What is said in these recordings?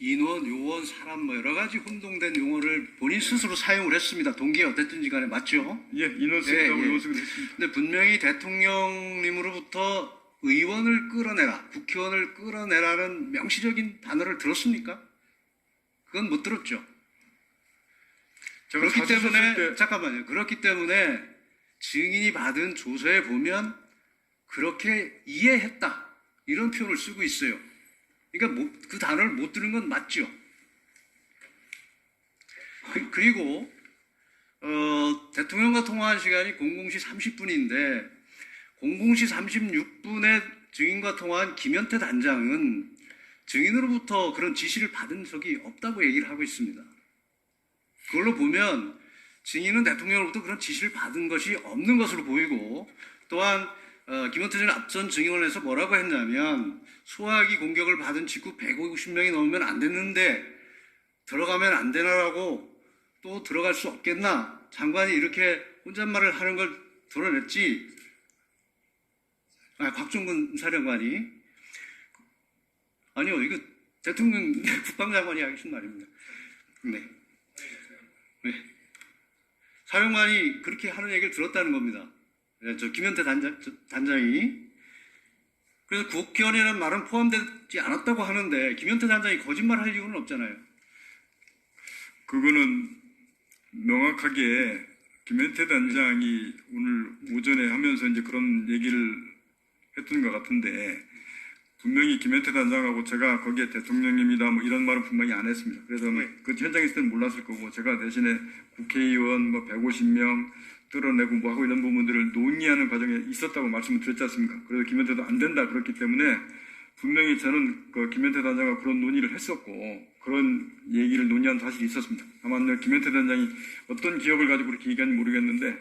인원, 요원, 사람 뭐 여러 가지 혼동된 용어를 본인 스스로 사용을 했습니다. 동기에 어땠든지 간에 맞죠? 예, 인원 쓰겠다고 요원 쓰기도 했습니다. 근데 분명히 대통령님으로부터 의원을 끌어내라, 국회의원을 끌어내라는 명시적인 단어를 들었습니까? 그건 못 들었죠. 제가 그렇기 사실 때문에 썼을 때 잠깐만요. 그렇기 때문에 증인이 받은 조서에 보면 그렇게 이해했다 이런 표현을 쓰고 있어요. 그러니까 그 단어를 못 들은 건 맞죠. 그리고 대통령과 통화한 시간이 00시 30분인데 00시 36분에 증인과 통화한 김현태 단장은 증인으로부터 그런 지시를 받은 적이 없다고 얘기를 하고 있습니다. 그걸로 보면 증인은 대통령으로부터 그런 지시를 받은 것이 없는 것으로 보이고, 또한 김현태 전 앞선 증인원에서 뭐라고 했냐면 소화기 공격을 받은 직후 150명이 넘으면 안 됐는데 들어가면 안 되나라고, 또 들어갈 수 없겠나, 장관이 이렇게 혼잣말을 하는 걸 드러냈지. 곽종근 사령관이, 아니요, 이거 대통령 국방장관이 하신 말입니다. 네. 사령관이 그렇게 하는 얘기를 들었다는 겁니다. 저 김현태 단장이. 그래서 국회의원이라는 말은 포함되지 않았다고 하는데 김현태 단장이 거짓말할 이유는 없잖아요. 그거는 명확하게 김현태 단장이 오늘 오전에 하면서 이제 그런 얘기를 했던 것 같은데, 분명히 김현태 단장하고 제가 거기에 대통령입니다 뭐 이런 말은 분명히 안 했습니다. 그래서 그 현장에 있을 때는 몰랐을 거고, 제가 대신에 국회의원 뭐 150명 뚫어내고 뭐 하고 이런 부분들을 논의하는 과정에 있었다고 말씀을 드렸지 않습니까? 그래서 김현태도 안 된다 그렇기 때문에 분명히 저는 그 김현태 단장과 그런 논의를 했었고 그런 얘기를 논의한 사실이 있었습니다. 다만 김현태 단장이 어떤 기억을 가지고 그렇게 얘기하는지 모르겠는데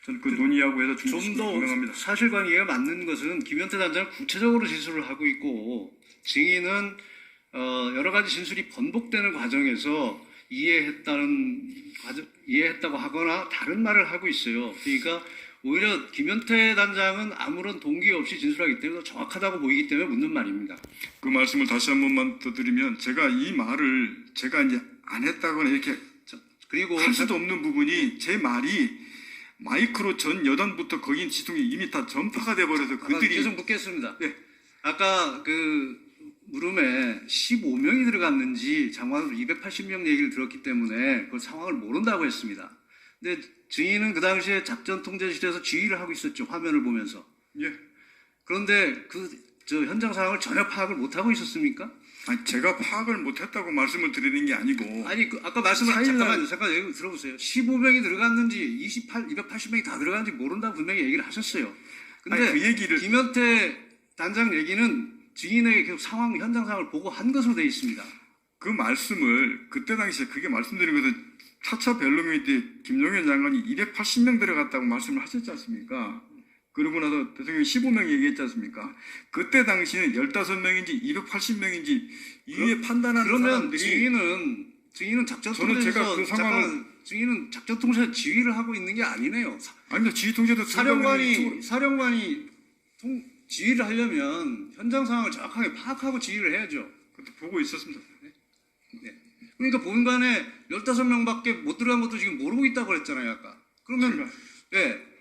저는 그 논의하고 해서 좀 더 분명합니다. 사실관계가 맞는 것은 김현태 단장은 구체적으로 진술을 하고 있고, 증인은 여러 가지 진술이 번복되는 과정에서 이해했다고 하거나 다른 말을 하고 있어요. 그러니까 오히려 김현태 단장은 아무런 동기 없이 진술하기 때문에 정확하다고 보이기 때문에 묻는 말입니다. 그 말씀을 다시 한 번만 더 드리면, 제가 이 말을 제가 이제 안 했다거나 이렇게 그리고 할 수도 없는 부분이, 제 말이 마이크로 전 여단부터 거긴 지통이 이미 다 전파가 돼버려서 그들이 계속 묻겠습니다. 네. 아까 그 물음에 15명이 들어갔는지 장관으로 280명 얘기를 들었기 때문에 그 상황을 모른다고 했습니다. 근데 증인은 그 당시에 작전 통제실에서 지휘를 하고 있었죠. 화면을 보면서. 예. 그런데 저 현장 상황을 전혀 파악을 못 하고 있었습니까? 아니, 제가 파악을 못했다고 말씀을 드리는 게 아니고, 아니 아까 말씀하신 잠깐 여기 들어보세요. 15명이 들어갔는지 280명이 다 들어갔는지 모른다고 분명히 얘기를 하셨어요. 근데 아니, 그 얘기를 김현태 단장 얘기는 증인에게 계속 현장 상황을 보고 한 것으로 되어 있습니다. 그 말씀을 그때 당시에 그게 말씀드린 것은 4차 벨로미 때 김용현 장관이 280명 들어갔다고 말씀을 하셨지 않습니까? 그러고 나서 대통령이 15명 얘기했지 않습니까? 그때 당시에는 15명인지 280명인지 이에 판단하는 그러면 사람들이, 증인은 작전 저는 제가 통제에서 그 상황을 증인은 작전 통제에서 지휘를 하고 있는 게 아니네요. 아닙니다. 지휘 통제도 사령관이 지휘를 하려면 현장 상황을 정확하게 파악하고 지휘를 해야죠. 그것도 보고 있었습니다. 네. 그러니까 본관에 15명밖에 못 들어간 것도 지금 모르고 있다고 그랬잖아요, 아까. 그러면 예.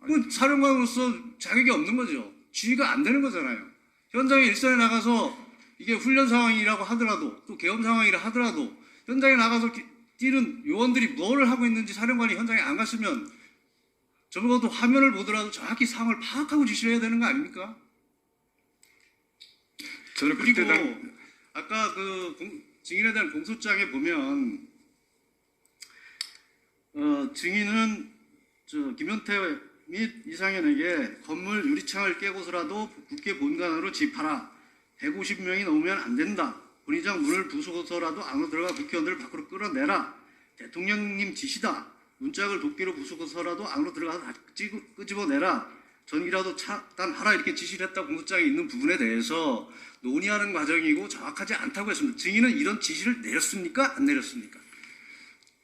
그 사령관으로서 자격이 없는 거죠. 지휘가 안 되는 거잖아요. 현장에 일선에 나가서 이게 훈련 상황이라고 하더라도, 또 계엄 상황이라 하더라도 현장에 나가서 뛰는 요원들이 뭘 하고 있는지 사령관이 현장에 안 갔으면 적어도 화면을 보더라도 정확히 상황을 파악하고 지시를 해야 되는 거 아닙니까? 저는 그리고 그때 아까 증인에 대한 공소장에 보면 증인은 김현태 및 이상현에게 건물 유리창을 깨고서라도 국회 본관으로 집하라. 150명이 넘으면 안 된다. 본의장 문을 부수고서라도 안으로 들어가 국회의원들을 밖으로 끌어내라. 대통령님 지시다. 문짝을 도끼로 부수고서라도 안으로 들어가서 끄집어내라. 전기라도 차단하라. 이렇게 지시를 했다고 공소장에 있는 부분에 대해서 논의하는 과정이고 정확하지 않다고 했습니다. 증인은 이런 지시를 내렸습니까? 안 내렸습니까?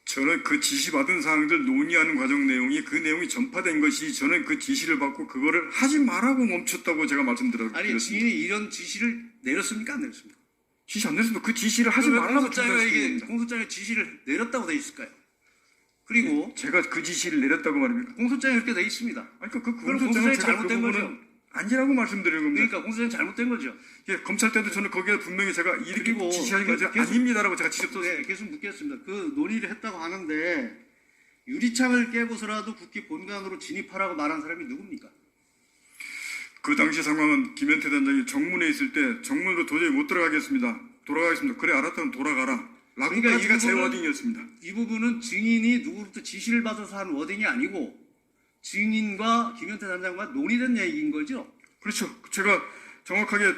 저는 그 지시받은 사항들 논의하는 과정 내용이, 그 내용이 전파된 것이, 저는 그 지시를 받고 그거를 하지 말라고 멈췄다고 제가 말씀드렸습니다. 아니, 증인이 이런 지시를 내렸습니까? 안 내렸습니까? 지시 안 내서도 그 지시를 하지 왜 말라고 공소장에 지시했습니다. 공소장에 지시를 내렸다고 돼 있을까요? 그리고 제가 그 지시를 내렸다고 말입니까? 공소장에 그렇게 돼 있습니다. 아니 그 그럼 공소장은 공소장이 제가 그 잘못된 부분은 거죠. 아니라고 말씀드리는 겁니다. 그러니까 공소장이 잘못된 거죠. 예, 검찰 때도 저는 거기에 분명히 제가 이렇게 그리고 지시한 게 계속- 아닙니다라고 제가 직접 썼습니다. 네, 계속 묻겠습니다. 그 논의를 했다고 하는데 유리창을 깨고서라도 국회 본관으로 진입하라고 말한 사람이 누굽니까? 그 당시 상황은 김현태 단장이 정문에 있을 때 정문으로 도저히 못 들어가겠습니다. 돌아가겠습니다. 그래 알았다면 돌아가라. 그러니까 라고까지가 이 제 부분은- 워딩이었습니다. 이 부분은 증인이 누구로부터 지시를 받아서 한 워딩이 아니고 증인과 김현태 단장과 논의된 얘기인 거죠. 그렇죠. 제가 정확하게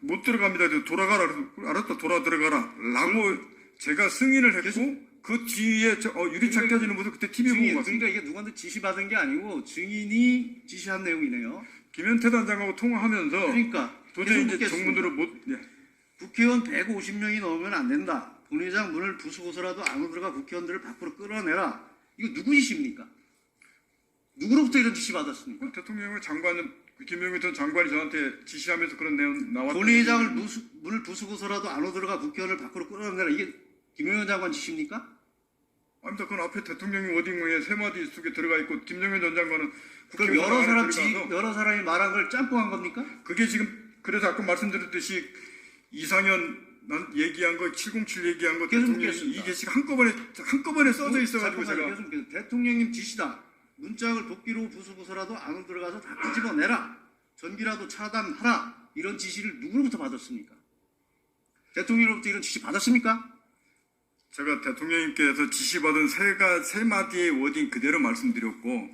못 들어갑니다. 그래서 돌아가라. 그래서 알았다 돌아 들어가라. 라고 제가 승인을 했고 그 뒤에 유리창 껴지는 모습 그때 TV 보고 증인, 갔습니다. 그러니까 이게 누구한테 지시받은 게 아니고 증인이 지시한 내용이네요. 김현태 단장하고 통화하면서 그러니까 도저히 계속 이제 묻겠습니다. 정문으로 못 예. 국회의원 150명이 넘으면 안 된다. 본회의장 문을 부수고서라도 안으로 들어가 국회의원들을 밖으로 끌어내라. 이거 누구 지시입니까? 누구로부터 이런 지시 받았습니까? 대통령의 장관은 김영희 전 장관이 저한테 지시하면서 그런 내용 나왔다. 본회의장을 문을 부수고서라도 안으로 들어가 국회의원을 밖으로 끌어내라. 이게 김영현 장관 지시입니까? 아닙니다. 그건 앞에 대통령이 워딩에 세 마디 속에 들어가 있고 김정현 전 장관은 그럼 국회의원 여러 안에 사람 들어가서 여러 사람이 말한 걸 짬뽕한 겁니까? 그게 지금 그래서 아까 말씀드렸듯이 이상현 난 얘기한 거 707 얘기한 거 계속 대통령이 묻겠습니다. 이게 지금 한꺼번에 써져 있어가지고 잠깐만요. 제가 계속 묻겠습니다. 대통령님 지시다. 문짝을 도끼로 부수고서라도 안으로 들어가서 다 끄집어내라. 전기라도 차단하라. 이런 지시를 누구로부터 받았습니까? 대통령으로부터 이런 지시 받았습니까? 제가 대통령님께서 지시받은 세 마디의 워딩 그대로 말씀드렸고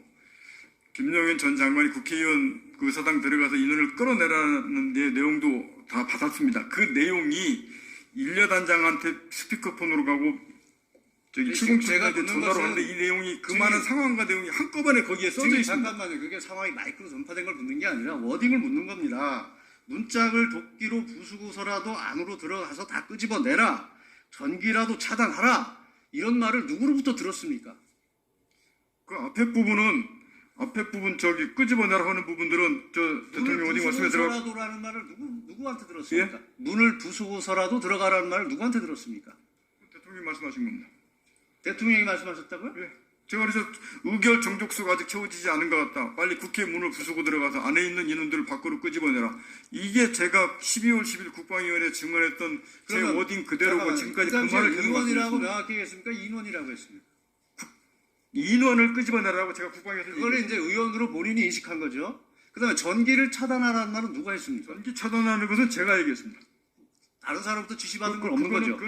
김용현 전 장관이 국회의원 그 사당 들어가서 인원을 끌어내라는 데 내용도 다 받았습니다. 그 내용이 일여단장한테 스피커폰으로 가고 저기 지금 707한테 제가 묻는 전화로 것은 하는데 이 내용이 그 증인- 많은 상황과 내용이 한꺼번에 거기에 써져 지금 있습니다. 잠깐만요. 그게 상황이 마이크로 전파된 걸 묻는 게 아니라 워딩을 묻는 겁니다. 문짝을 도끼로 부수고서라도 안으로 들어가서 다 끄집어내라. 전기라도 차단하라. 이런 말을 누구로부터 들었습니까? 그 앞에 부분 저기 끄집어내라 하는 부분들은 저 대통령 워딩 말씀에 들어가 부수고서라도라는 말을 누구한테 들었습니까? 문을 부수고서라도 들어가라는 말을 누구한테 들었습니까? 대통령이 말씀하신 겁니다. 대통령이 말씀하셨다고요? 예. 제가 그래서 의결 정족수가 아직 채워지지 않은 것 같다. 빨리 국회 문을 부수고 들어가서 안에 있는 인원들을 밖으로 끄집어내라. 이게 제가 12월 10일 국방위원회에 증언했던 제 그러면 워딩 그대로고 잠깐만요. 지금까지 그 그 당시에 말을 계속 의원이라고 말씀드렸습니다. 명확히 했습니까? 인원이라고 했습니까? 인원을 끄집어내라고 제가 국방위에서 그걸 이제 의원으로 본인이 인식한 거죠. 그다음에 전기를 차단하라는 말은 누가 했습니까? 전기 차단하는 것은 제가 얘기했습니다. 다른 사람부터 지시받은 건 없는 거죠.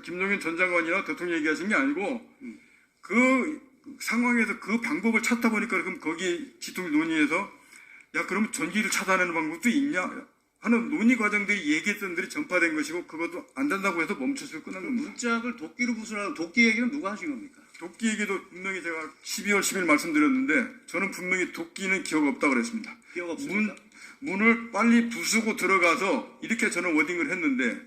김용현 전 장관이나 대통령 얘기하신 게 아니고 그 상황에서 그 방법을 찾다 보니까 그럼 거기 지통 논의에서 야 그러면 전기를 차단하는 방법도 있냐 하는 논의 과정들이 얘기했던 들이 전파된 것이고 그것도 안 된다고 해서 멈춰서 끝난 겁니다. 문짝을 도끼로 부수라는 도끼 얘기는 누가 하신 겁니까? 도끼 얘기도 분명히 제가 12월 10일 말씀드렸는데 저는 분명히 도끼는 기억 없다고 그랬습니다. 기억 없습니까? 문을 빨리 부수고 들어가서 이렇게 저는 워딩을 했는데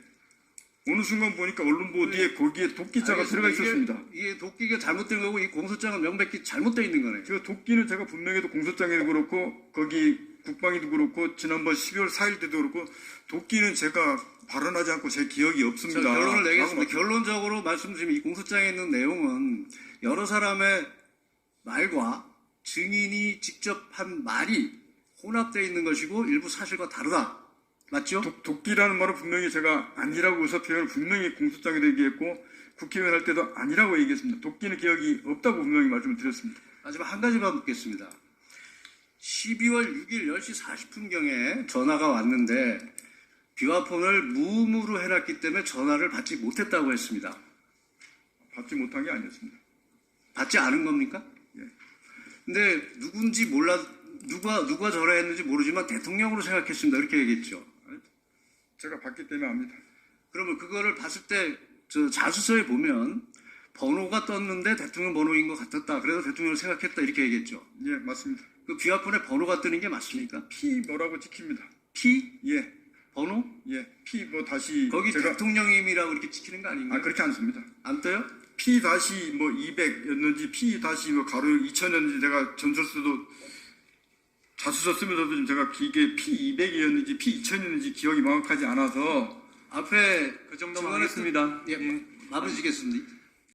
어느 순간 보니까 언론 보도에 거기에 도끼자가 들어가 있었습니다. 이게 도끼가 잘못된 거고 이 공소장은 명백히 잘못되어 있는 거네요. 제가 도끼는 제가 분명히도 공소장에도 그렇고 거기 국방위도 그렇고 지난번 12월 4일 때도 그렇고 도끼는 제가 발언하지 않고 제 기억이 없습니다. 저 결론을 내겠습니다. 라고 결론적으로 말씀드리면 이 공소장에 있는 내용은 여러 사람의 말과 증인이 직접 한 말이 혼합되어 있는 것이고 일부 사실과 다르다. 맞죠? 도끼라는 말은 분명히 제가 아니라고 의사 표현을 분명히 공소장에도 얘기했고 국회의원 할 때도 아니라고 얘기했습니다. 도끼는 기억이 없다고 분명히 말씀을 드렸습니다. 마지막 한 가지만 묻겠습니다. 12월 6일 10시 40분경에 전화가 왔는데 비화폰을 무음으로 해놨기 때문에 전화를 받지 못했다고 했습니다. 받지 못한 게 아니었습니다. 받지 않은 겁니까? 예. 근데 누군지 몰라 누가 전화했는지 모르지만 대통령으로 생각했습니다. 이렇게 얘기했죠. 제가 받기 때문에 압니다. 그러면 그거를 봤을 때 저 자수서에 보면 번호가 떴는데 대통령 번호인 것 같았다. 그래서 대통령을 생각했다. 이렇게 얘기했죠. 예, 맞습니다. 그 비화폰에 번호가 뜨는 게 맞습니까? P 뭐라고 찍힙니다. P? 예, 번호? 예, P 뭐 다시 거기 제가 대통령님이라고 이렇게 찍히는 거 아닌가요? 그렇게 안 씁니다. 안 떠요? P 다시 뭐 200였는지 P 다시 뭐 가로 2000였는지 제가 전설서도 자수서 쓰면서도 좀 제가 이게 P200이었는지 P2000이었는지 기억이 명확하지 않아서 앞에 그 정도만 증언했던- 하겠습니다. 예, 마무리 짓겠습니다.